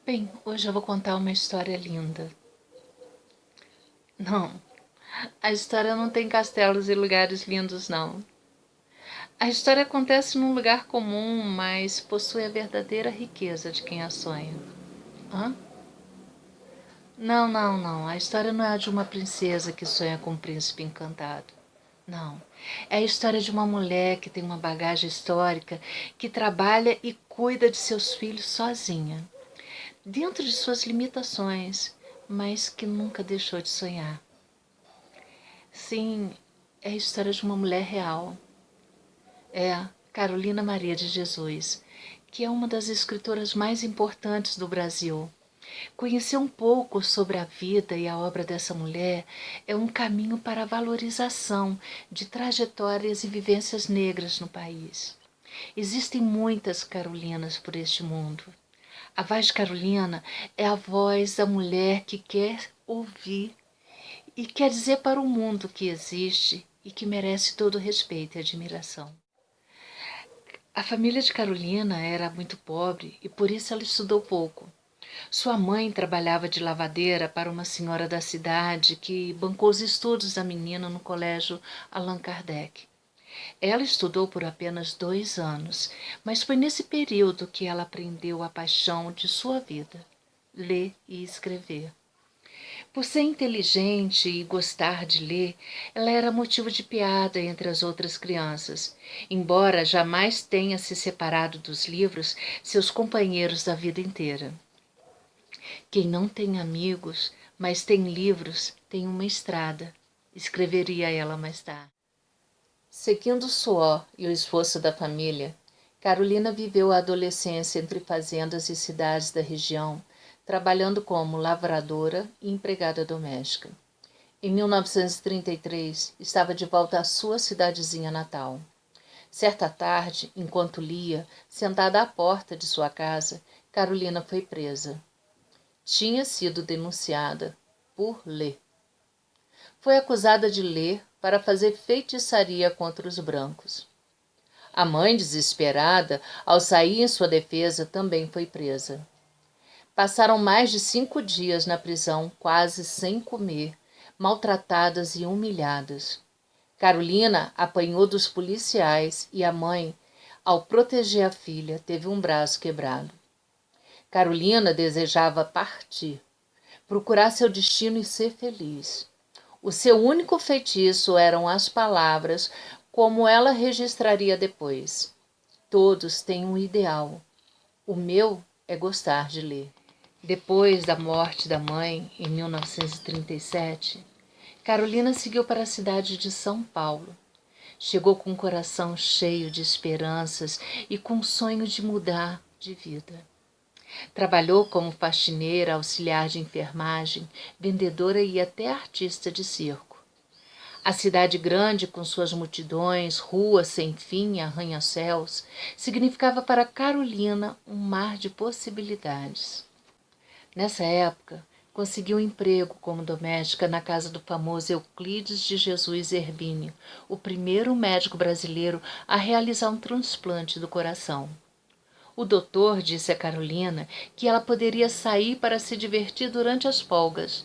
Bem, hoje eu vou contar uma história linda. Não, a história não tem castelos e lugares lindos, não. A história acontece num lugar comum, mas possui a verdadeira riqueza de quem a sonha. Hã? Não. A história não é a de uma princesa que sonha com um príncipe encantado. Não. É a história de uma mulher que tem uma bagagem histórica, que trabalha e cuida de seus filhos sozinha, dentro de suas limitações, mas que nunca deixou de sonhar. Sim, é a história de uma mulher real. É Carolina Maria de Jesus, que é uma das escritoras mais importantes do Brasil. Conhecer um pouco sobre a vida e a obra dessa mulher é um caminho para a valorização de trajetórias e vivências negras no país. Existem muitas Carolinas por este mundo. A voz de Carolina é a voz da mulher que quer ouvir e quer dizer para o mundo que existe e que merece todo respeito e admiração. A família de Carolina era muito pobre e por isso ela estudou pouco. Sua mãe trabalhava de lavadeira para uma senhora da cidade que bancou os estudos da menina no colégio Allan Kardec. Ela estudou por apenas 2 anos, mas foi nesse período que ela aprendeu a paixão de sua vida, ler e escrever. Por ser inteligente e gostar de ler, ela era motivo de piada entre as outras crianças, embora jamais tenha se separado dos livros, seus companheiros da vida inteira. Quem não tem amigos, mas tem livros, tem uma estrada, escreveria ela mais tarde. Seguindo o suor e o esforço da família, Carolina viveu a adolescência entre fazendas e cidades da região, trabalhando como lavradora e empregada doméstica. Em 1933, estava de volta à sua cidadezinha natal. Certa tarde, enquanto lia, sentada à porta de sua casa, Carolina foi presa. Tinha sido denunciada por ler. Foi acusada de ler para fazer feitiçaria contra os brancos. A mãe, desesperada, ao sair em sua defesa, também foi presa. Passaram mais de 5 dias na prisão, quase sem comer, maltratadas e humilhadas. Carolina apanhou dos policiais e a mãe, ao proteger a filha, teve um braço quebrado. Carolina desejava partir, procurar seu destino e ser feliz. O seu único feitiço eram as palavras, como ela registraria depois. Todos têm um ideal. O meu é gostar de ler. Depois da morte da mãe, em 1937, Carolina seguiu para a cidade de São Paulo. Chegou com o coração cheio de esperanças e com o sonho de mudar de vida. Trabalhou como faxineira, auxiliar de enfermagem, vendedora e até artista de circo. A cidade grande, com suas multidões, ruas sem fim e arranha-céus, significava para Carolina um mar de possibilidades. Nessa época, conseguiu um emprego como doméstica na casa do famoso Euclides de Jesus Herbínio, o primeiro médico brasileiro a realizar um transplante do coração. O doutor disse a Carolina que ela poderia sair para se divertir durante as folgas,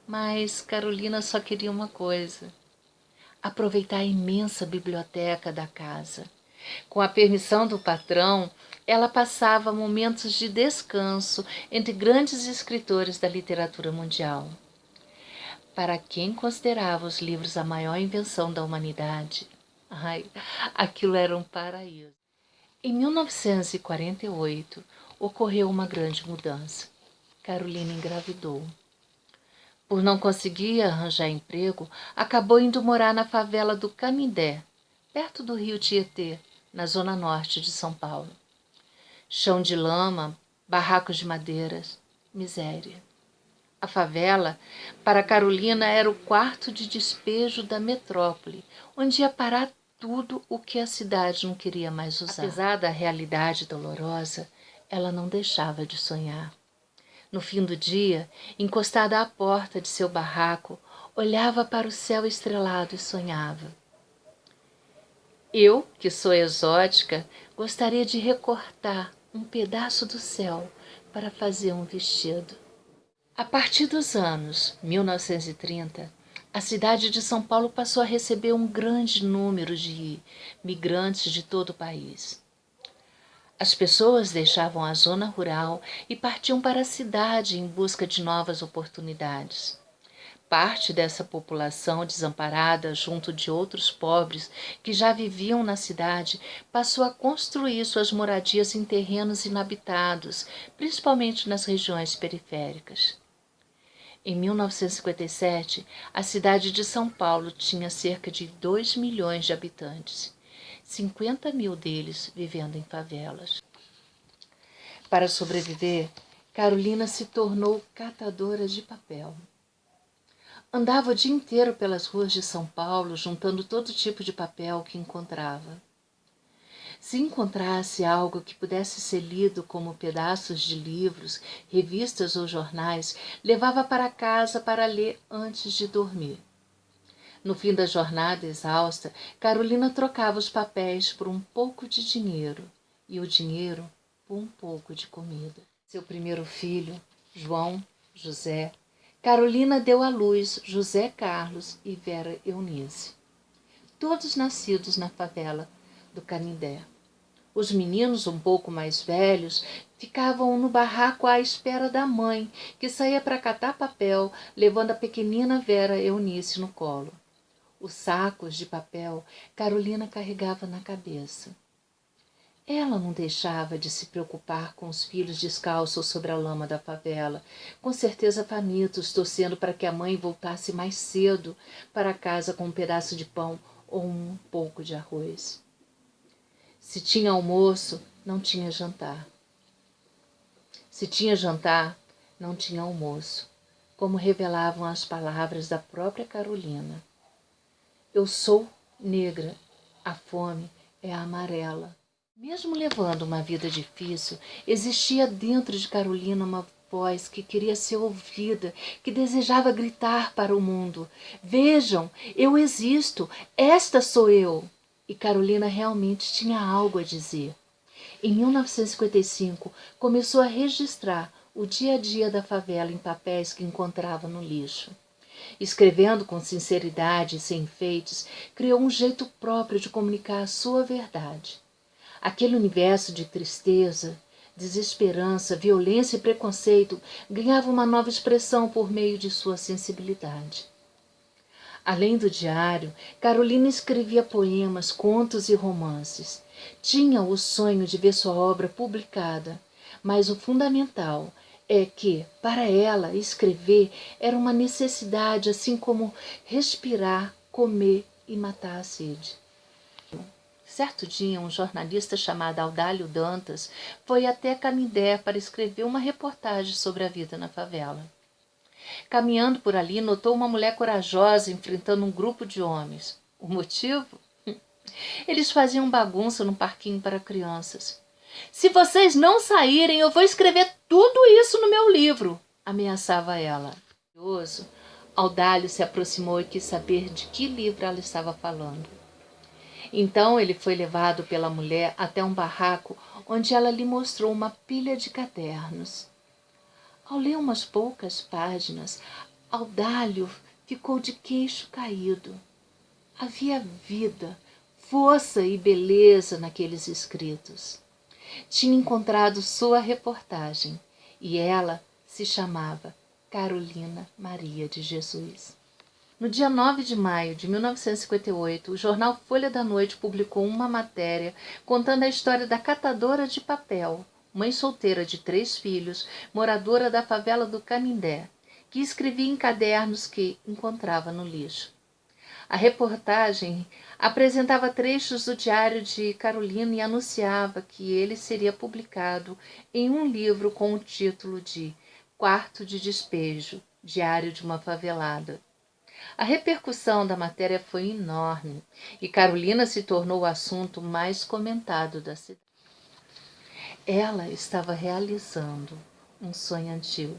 mas Carolina só queria uma coisa: aproveitar a imensa biblioteca da casa. Com a permissão do patrão, ela passava momentos de descanso entre grandes escritores da literatura mundial. Para quem considerava os livros a maior invenção da humanidade, aquilo era um paraíso. Em 1948, ocorreu uma grande mudança. Carolina engravidou. Por não conseguir arranjar emprego, acabou indo morar na favela do Canindé, perto do rio Tietê, na zona norte de São Paulo. Chão de lama, barracos de madeiras, miséria. A favela, para Carolina, era o quarto de despejo da metrópole, onde ia parar tudo o que a cidade não queria mais usar. Apesar da realidade dolorosa, ela não deixava de sonhar. No fim do dia, encostada à porta de seu barraco, olhava para o céu estrelado e sonhava. Eu, que sou exótica, gostaria de recortar um pedaço do céu para fazer um vestido. A partir dos anos 1930, a cidade de São Paulo passou a receber um grande número de migrantes de todo o país. As pessoas deixavam a zona rural e partiam para a cidade em busca de novas oportunidades. Parte dessa população desamparada, junto de outros pobres que já viviam na cidade, passou a construir suas moradias em terrenos inabitados, principalmente nas regiões periféricas. Em 1957, a cidade de São Paulo tinha cerca de 2 milhões de habitantes, 50 mil deles vivendo em favelas. Para sobreviver, Carolina se tornou catadora de papel. Andava o dia inteiro pelas ruas de São Paulo, juntando todo tipo de papel que encontrava. Se encontrasse algo que pudesse ser lido como pedaços de livros, revistas ou jornais, levava para casa para ler antes de dormir. No fim da jornada exausta, Carolina trocava os papéis por um pouco de dinheiro e o dinheiro por um pouco de comida. Seu primeiro filho, João José, Carolina deu à luz José Carlos e Vera Eunice, todos nascidos na favela do Canindé. Os meninos, um pouco mais velhos, ficavam no barraco à espera da mãe, que saía para catar papel, levando a pequenina Vera Eunice no colo. Os sacos de papel Carolina carregava na cabeça. Ela não deixava de se preocupar com os filhos descalços sobre a lama da favela, com certeza famintos, torcendo para que a mãe voltasse mais cedo para casa com um pedaço de pão ou um pouco de arroz. Se tinha almoço, não tinha jantar. Se tinha jantar, não tinha almoço, como revelavam as palavras da própria Carolina. Eu sou negra, a fome é amarela. Mesmo levando uma vida difícil, existia dentro de Carolina uma voz que queria ser ouvida, que desejava gritar para o mundo: vejam, eu existo, esta sou eu. E Carolina realmente tinha algo a dizer. Em 1955, começou a registrar o dia a dia da favela em papéis que encontrava no lixo. Escrevendo com sinceridade e sem enfeites, criou um jeito próprio de comunicar a sua verdade. Aquele universo de tristeza, desesperança, violência e preconceito ganhava uma nova expressão por meio de sua sensibilidade. Além do diário, Carolina escrevia poemas, contos e romances. Tinha o sonho de ver sua obra publicada, mas o fundamental é que, para ela, escrever era uma necessidade, assim como respirar, comer e matar a sede. Certo dia, um jornalista chamado Audálio Dantas foi até Canindé para escrever uma reportagem sobre a vida na favela. Caminhando por ali, notou uma mulher corajosa enfrentando um grupo de homens. O motivo? Eles faziam bagunça num parquinho para crianças. Se vocês não saírem, eu vou escrever tudo isso no meu livro, ameaçava ela. Curioso, Audálio se aproximou e quis saber de que livro ela estava falando. Então ele foi levado pela mulher até um barraco onde ela lhe mostrou uma pilha de cadernos. Ao ler umas poucas páginas, Audálio ficou de queixo caído. Havia vida, força e beleza naqueles escritos. Tinha encontrado sua reportagem e ela se chamava Carolina Maria de Jesus. No dia 9 de maio de 1958, o jornal Folha da Noite publicou uma matéria contando a história da catadora de papel, mãe solteira de 3 filhos, moradora da favela do Canindé, que escrevia em cadernos que encontrava no lixo. A reportagem apresentava trechos do diário de Carolina e anunciava que ele seria publicado em um livro com o título de Quarto de Despejo, Diário de uma Favelada. A repercussão da matéria foi enorme e Carolina se tornou o assunto mais comentado da cidade. Ela estava realizando um sonho antigo.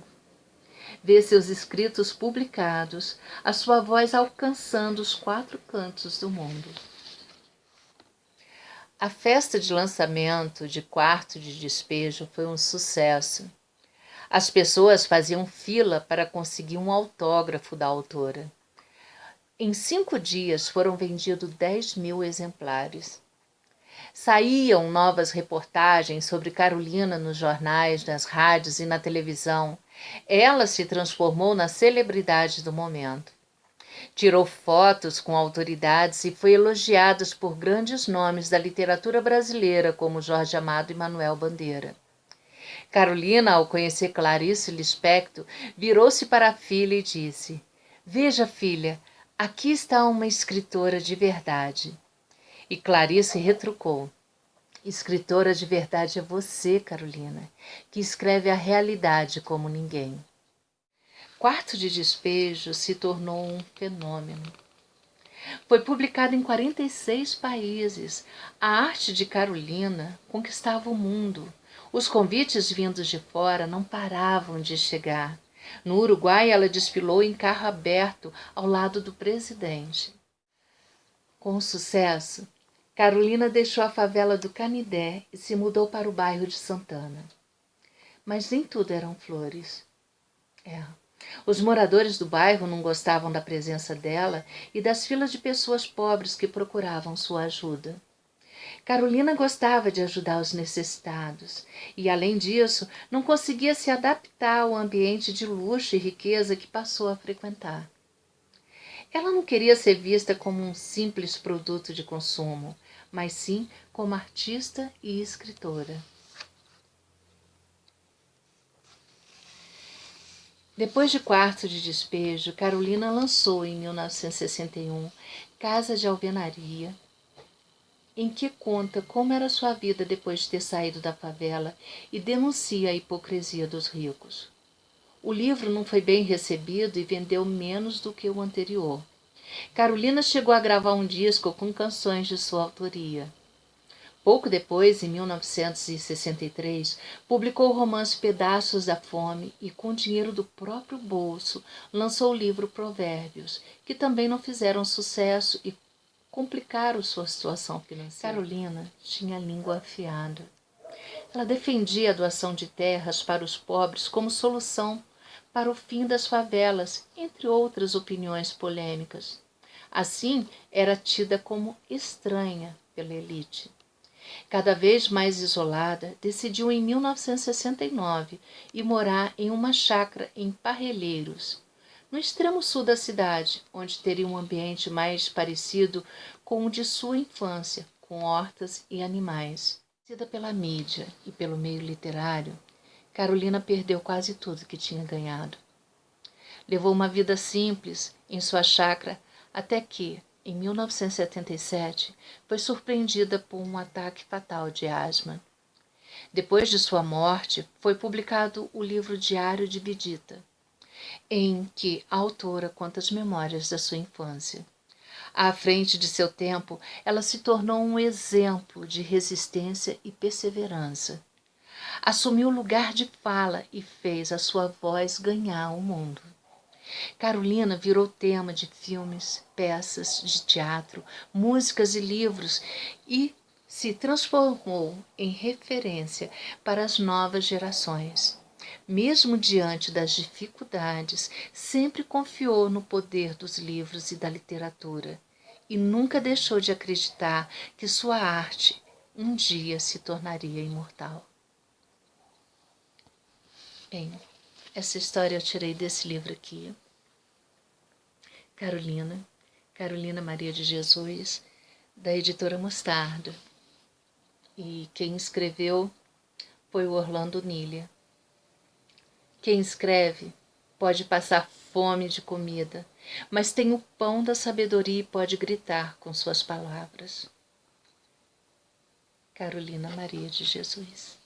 Ver seus escritos publicados, a sua voz alcançando os 4 cantos do mundo. A festa de lançamento de Quarto de Despejo foi um sucesso. As pessoas faziam fila para conseguir um autógrafo da autora. Em 5 dias foram vendidos 10.000 exemplares. Saíam novas reportagens sobre Carolina nos jornais, nas rádios e na televisão. Ela se transformou na celebridade do momento. Tirou fotos com autoridades e foi elogiada por grandes nomes da literatura brasileira, como Jorge Amado e Manuel Bandeira. Carolina, ao conhecer Clarice Lispector, virou-se para a filha e disse: "Veja, filha, aqui está uma escritora de verdade." E Clarice retrucou: "Escritora de verdade é você, Carolina, que escreve a realidade como ninguém." Quarto de Despejo se tornou um fenômeno. Foi publicado em 46 países. A arte de Carolina conquistava o mundo. Os convites vindos de fora não paravam de chegar. No Uruguai, ela desfilou em carro aberto ao lado do presidente. Com sucesso, Carolina deixou a favela do Canidé e se mudou para o bairro de Santana. Mas nem tudo eram flores. Os moradores do bairro não gostavam da presença dela e das filas de pessoas pobres que procuravam sua ajuda. Carolina gostava de ajudar os necessitados e, além disso, não conseguia se adaptar ao ambiente de luxo e riqueza que passou a frequentar. Ela não queria ser vista como um simples produto de consumo, mas sim como artista e escritora. Depois de Quarto de Despejo, Carolina lançou em 1961 Casa de Alvenaria, em que conta como era sua vida depois de ter saído da favela e denuncia a hipocrisia dos ricos. O livro não foi bem recebido e vendeu menos do que o anterior. Carolina chegou a gravar um disco com canções de sua autoria. Pouco depois, em 1963, publicou o romance Pedaços da Fome e, com dinheiro do próprio bolso, lançou o livro Provérbios, que também não fizeram sucesso e complicaram sua situação financeira. Carolina tinha a língua afiada. Ela defendia a doação de terras para os pobres como solução para o fim das favelas, entre outras opiniões polêmicas. Assim, era tida como estranha pela elite. Cada vez mais isolada, decidiu em 1969 ir morar em uma chácara em Parelheiros, no extremo sul da cidade, onde teria um ambiente mais parecido com o de sua infância, com hortas e animais. Conhecida pela mídia e pelo meio literário, Carolina perdeu quase tudo que tinha ganhado. Levou uma vida simples em sua chácara até que, em 1977, foi surpreendida por um ataque fatal de asma. Depois de sua morte, foi publicado o livro Diário de Bidita, em que a autora conta as memórias da sua infância. À frente de seu tempo, ela se tornou um exemplo de resistência e perseverança. Assumiu o lugar de fala e fez a sua voz ganhar o mundo. Carolina virou tema de filmes, peças de teatro, músicas e livros e se transformou em referência para as novas gerações. Mesmo diante das dificuldades, sempre confiou no poder dos livros e da literatura e nunca deixou de acreditar que sua arte um dia se tornaria imortal. Bem, essa história eu tirei desse livro aqui. Carolina Maria de Jesus, da editora Mostarda. E quem escreveu foi o Orlando Nília. Quem escreve pode passar fome de comida, mas tem o pão da sabedoria e pode gritar com suas palavras. Carolina Maria de Jesus.